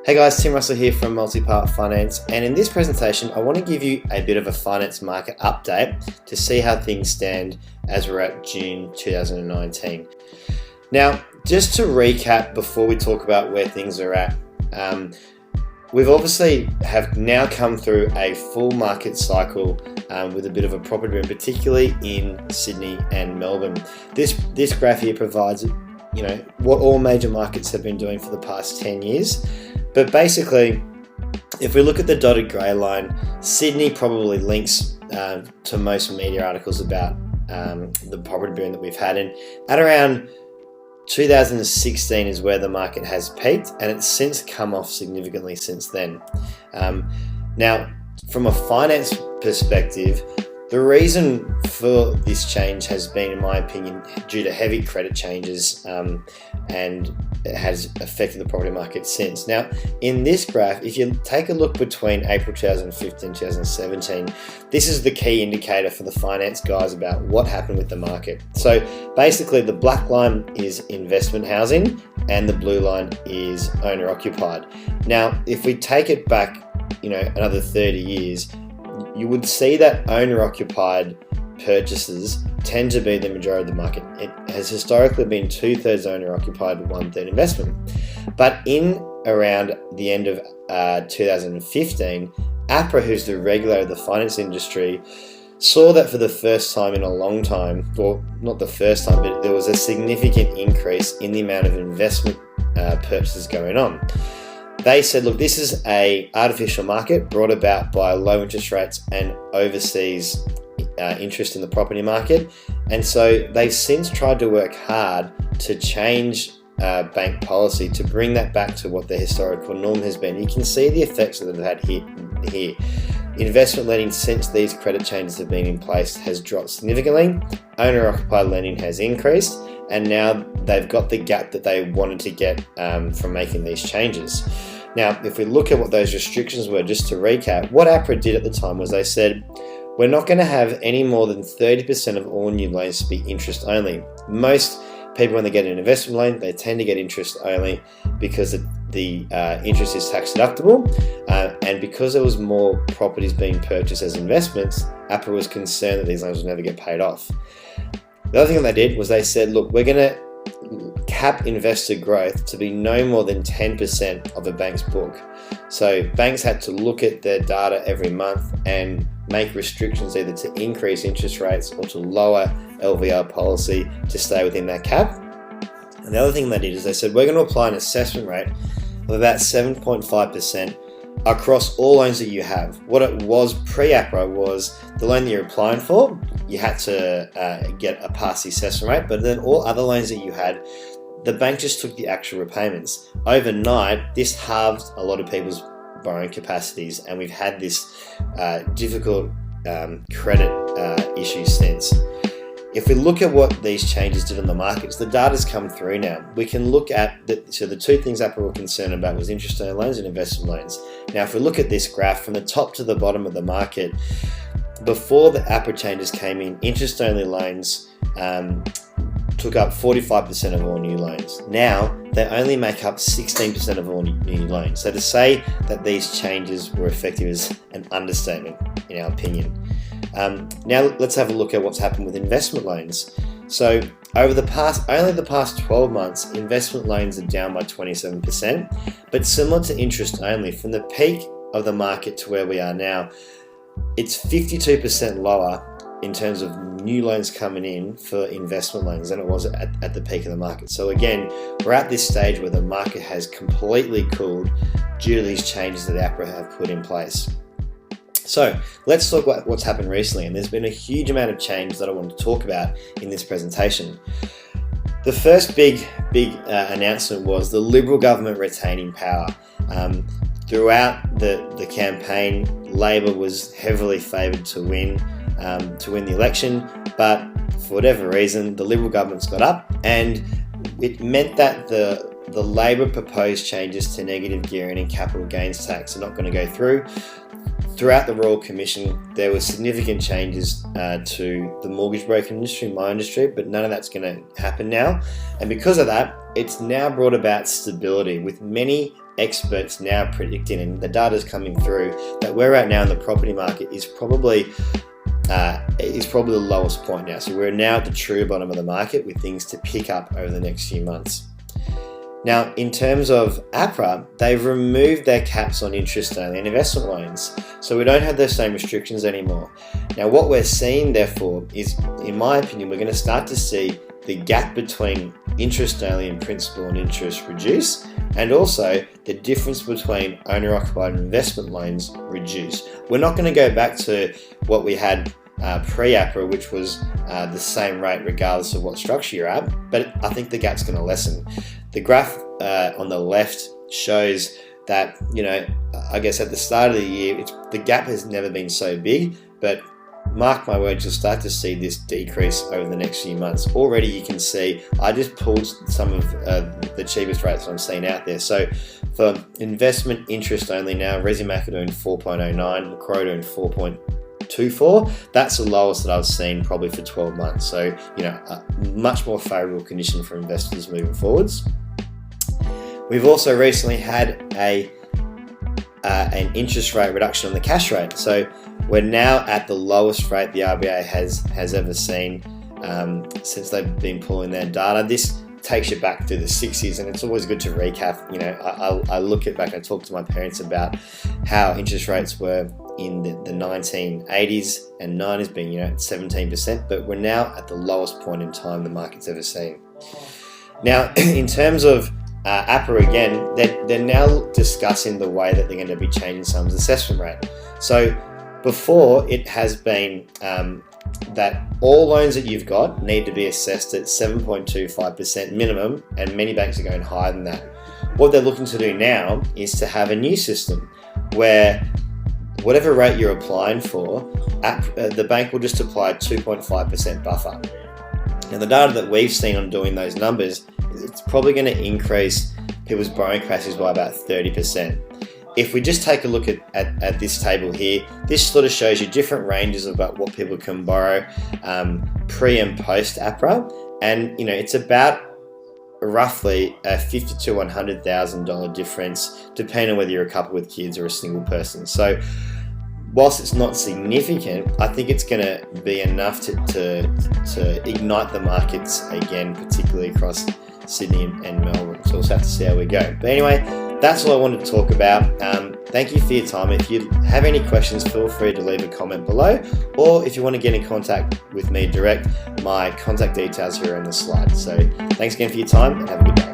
Hey guys, Tim Russell here from Multipart Finance, and in this presentation I want to give you a bit of a finance market update to see how things stand as we're at June 2019. Now, just to recap before we talk about where things are at, we've obviously have now come through a full market cycle with a bit of a property boom, particularly in Sydney and Melbourne. This graph here provides what all major markets have been doing for the past 10 years. But basically, if we look at the dotted grey line, Sydney probably links to most media articles about the property boom that we've had. And at around 2016 is where the market has peaked, and it's since come off significantly since then. Now, from a finance perspective, the reason for this change has been, in my opinion, due to heavy credit changes, and it has affected the property market since. Now, in this graph, if you take a look between April 2015 and 2017, this is the key indicator for the finance guys about what happened with the market. So basically, the black line is investment housing and the blue line is owner-occupied. Now, if we take it back, another 30 years, you would see that owner-occupied purchases tend to be the majority of the market. It has historically been 2/3 owner-occupied, 1/3 investment. But in around the end of 2015, APRA, who's the regulator of the finance industry, saw that for the first time in a long time, well, not the first time, but there was a significant increase in the amount of investment purchases going on. They said, look, this is an artificial market brought about by low interest rates and overseas interest in the property market. And so they've since tried to work hard to change bank policy to bring that back to what the historical norm has been. You can see the effects that they've had here. Investment lending since these credit changes have been in place has dropped significantly. Owner-occupied lending has increased, and now they've got the gap that they wanted to get from making these changes. Now, if we look at what those restrictions were, just to recap, what APRA did at the time was they said, we're not going to have any more than 30% of all new loans to be interest only. Most people, when they get an investment loan, they tend to get interest only because the interest is tax deductible, and because there was more properties being purchased as investments, APRA was concerned that these loans would never get paid off. The other thing they did was they said, look, we're going to cap investor growth to be no more than 10% of a bank's book. So banks had to look at their data every month and make restrictions either to increase interest rates or to lower LVR policy to stay within that cap. And the other thing they did is they said, we're going to apply an assessment rate of about 7.5% across all loans that you have. What it was pre-APRA was the loan that you're applying for, you had to get a pass the assessment rate, but then all other loans that you had, the bank just took the actual repayments. Overnight, this halved a lot of people's borrowing capacities, and we've had this difficult credit issue since. If we look at what these changes did on the markets, the data's come through now. We can look at the two things APRA were concerned about was interest-only loans and investment loans. Now, if we look at this graph from the top to the bottom of the market, before the APRA changes came in, interest-only loans took up 45% of all new loans. Now, they only make up 16% of all new loans. So to say that these changes were effective is an understatement, in our opinion. Now let's have a look at what's happened with investment loans. So over only the past 12 months, investment loans are down by 27%, but similar to interest only, from the peak of the market to where we are now, it's 52% lower in terms of new loans coming in for investment loans than it was at the peak of the market. So again, we're at this stage where the market has completely cooled due to these changes that APRA have put in place. So let's talk about what's happened recently, and there's been a huge amount of change that I want to talk about in this presentation. The first big announcement was the Liberal government retaining power. Throughout the campaign, Labor was heavily favoured to win the election, but for whatever reason, the Liberal government's got up, and it meant that the Labor proposed changes to negative gearing and capital gains tax are not going to go through. Throughout the Royal Commission, there were significant changes to the mortgage broker industry, my industry, but none of that's going to happen now. And because of that, it's now brought about stability, with many experts now predicting, and the data's coming through, that where we're at now in the property market is probably the lowest point now. So we're now at the true bottom of the market with things to pick up over the next few months. Now, in terms of APRA, they've removed their caps on interest-only and investment loans. So we don't have those same restrictions anymore. Now, what we're seeing, therefore, is, in my opinion, we're going to start to see the gap between interest-only and principal and interest reduce, and also the difference between owner-occupied and investment loans reduce. We're not going to go back to what we had pre-APRA, which was the same rate regardless of what structure you're at, but I think the gap's going to lessen. The graph on the left shows that, I guess at the start of the year, the gap has never been so big, but mark my words, you'll start to see this decrease over the next few months. Already you can see, I just pulled some of the cheapest rates I'm seeing out there. So for investment interest only now, Resimac are doing 4.09, Macquarie doing 4.24. That's the lowest that I've seen probably for 12 months. So, a much more favourable condition for investors moving forwards. We've also recently had an interest rate reduction on the cash rate. So we're now at the lowest rate the RBA has ever seen since they've been pulling their data. This takes you back to the 60s, and it's always good to recap. I look back and talk to my parents about how interest rates were in the 1980s and 90s being, 17%, but we're now at the lowest point in time the market's ever seen. Now, in terms of APRA again, they're now discussing the way that they're going to be changing someone's assessment rate. So before, it has been that all loans that you've got need to be assessed at 7.25% minimum, and many banks are going higher than that. What they're looking to do now is to have a new system where whatever rate you're applying for, the bank will just apply a 2.5% buffer. Now, the data that we've seen on doing those numbers, it's probably going to increase people's borrowing capacities by about 30%. If we just take a look at this table here, this sort of shows you different ranges about what people can borrow pre and post APRA, and it's about roughly a $50,000 to $100,000 difference, depending on whether you're a couple with kids or a single person. So whilst it's not significant, I think it's going to be enough to ignite the markets again, particularly across Sydney and Melbourne. So we'll have to see how we go. But anyway, that's all I wanted to talk about. Thank you for your time. If you have any questions, feel free to leave a comment below, or if you want to get in contact with me direct, my contact details here on the slide. So thanks again for your time, and have a good day.